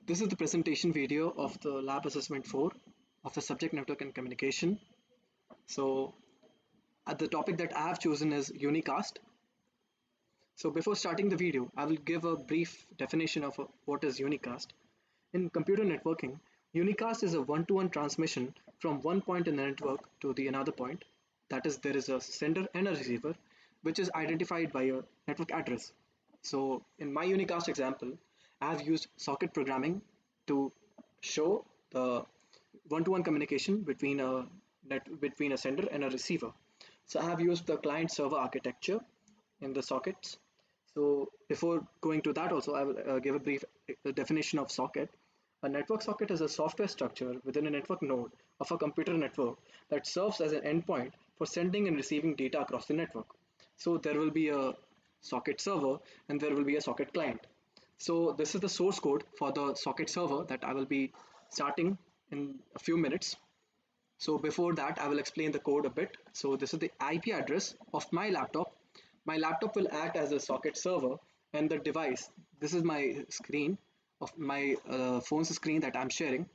This is the presentation video of the lab assessment 4 of the subject network and communication. So the topic that I have chosen is unicast. So before starting the video, I will give a brief definition of what is unicast. In computer networking, unicast is a one-to-one transmission from one point in the network to the another point. That is, there is a sender and a receiver, which is identified by a network address. So in my unicast example, I have used socket programming to show the one-to-one communication between a sender and a receiver. So I have used the client server architecture in the sockets. So before going to that also, I will give a brief definition of socket. A network socket is a software structure within a network node of a computer network that serves as an endpoint for sending and receiving data across the network. So there will be a socket server and there will be a socket client. So this is the source code for the socket server that I will be starting in a few minutes. So before that, I will explain the code a bit. So this is the IP address of my laptop. My laptop will act as a socket server, and the device, this is my screen of my phone's screen that I'm sharing.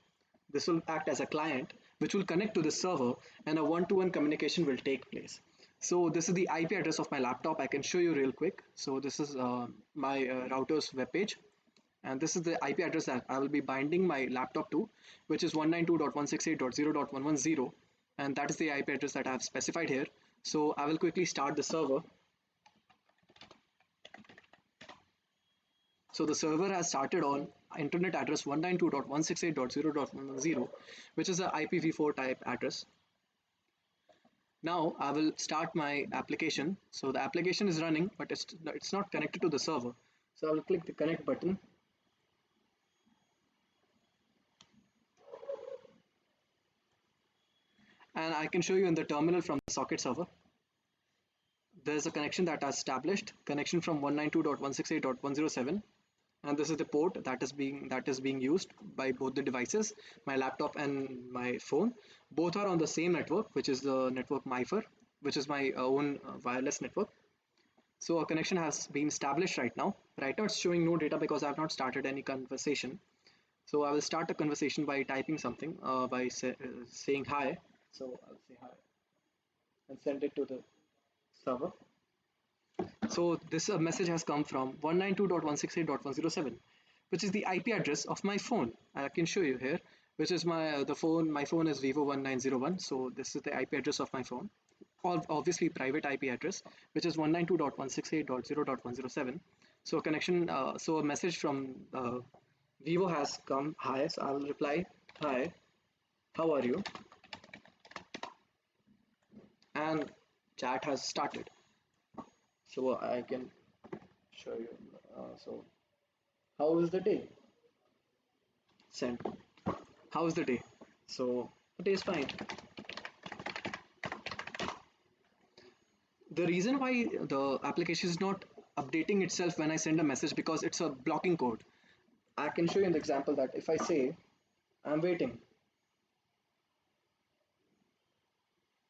This will act as a client which will connect to the server, and a one-to-one communication will take place. So this is the IP address of my laptop. I can show you real quick. So this is my router's web page, and this is the IP address that I will be binding my laptop to, which is 192.168.0.110, and that is the IP address that I have specified here. So I will quickly start the server. So the server has started on internet address 192.168.0.110, which is a IPv4 type address. Now I will start my application. So the application is running, but it's not connected to the server. So I will click the connect button. And I can show you in the terminal from the socket server. There's a connection that is established, connection from 192.168.107, and this is the port that is being used by both the devices, my laptop and my phone. Both are on the same network, which is the network MIFAR, which is my own wireless network. So a connection has been established right now. Right now it's showing no data because I have not started any conversation. So I will start a conversation by typing something, by saying hi. So I'll say hi and send it to the server. So this message has come from 192.168.107, which is the IP address of my phone. I can show you here, which is the phone. My phone is Vivo 1901. So this is the IP address of my phone. Obviously private IP address, which is 192.168.0.107. So a connection. So a message from Vivo has come. Hi. So I will reply. Hi. How are you? And chat has started. So I can show you. So how is the day? Send. How is the day? So the day is fine. The reason why the application is not updating itself when I send a message, because it's a blocking code. I can show you an example that if I say I'm waiting,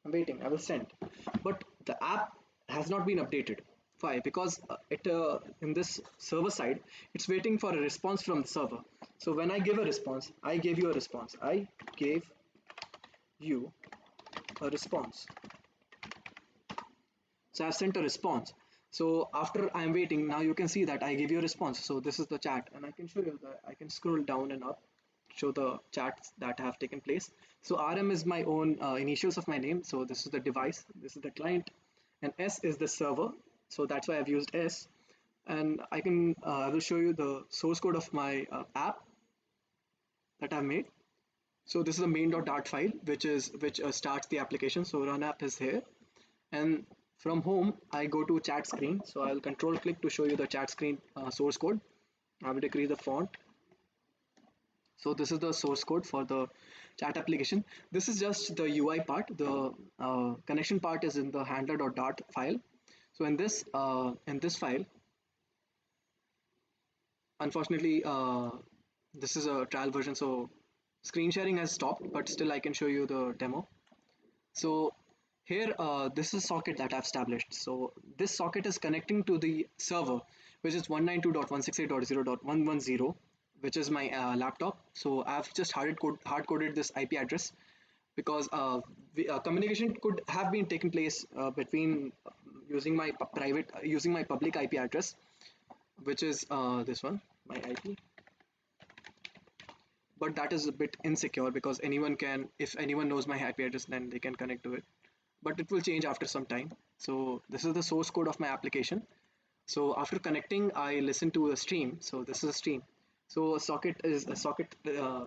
I will send, but the app has not been updated. Why? Because it in this server side, it's waiting for a response from the server. So when I give a response, I gave you a response. I gave you a response. So I've sent a response. So after I'm waiting, now you can see that I give you a response. So this is the chat, and I can show you that I can scroll down and up, show the chats that have taken place. So RM is my own initials of my name. So this is the device, this is the client, and S is the server. So that's why I've used S. And I will show you the source code of my app that I've made. So this is a main.dart file, which starts the application. So run app is here, and from home I go to chat screen. So I'll control click to show you the chat screen source code. I will decrease the font. So this is the source code for the chat application. This is just the UI part. The connection part is in the handler.dart file. So in this file, unfortunately, this is a trial version, so screen sharing has stopped, but still I can show you the demo. So here, this is socket that I've established. So this socket is connecting to the server, which is 192.168.0.110, which is my laptop. So I've just hard coded this IP address because communication could have been taken place between using my using my public IP address, which is this one, my IP. But that is a bit insecure because anyone can, if anyone knows my IP address, then they can connect to it. But it will change after some time. So this is the source code of my application. So after connecting, I listen to a stream. So this is a stream. So a socket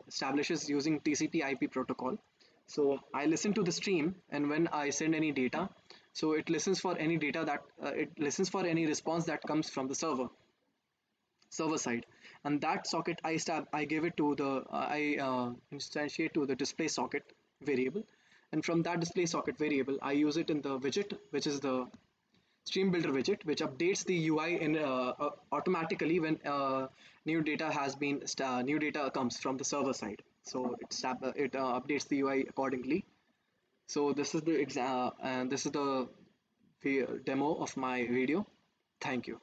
establishes using TCP/IP protocol. So I listen to the stream, and when I send any data, so it listens for any data that it listens for any response that comes from the server side, and that socket I give it to the I instantiate to the display socket variable, and from that display socket variable I use it in the widget, which is the stream builder widget, which updates the UI in automatically when new data has been new data comes from the server side. So it updates the UI accordingly. So this is the and this is the demo of my video. Thank you.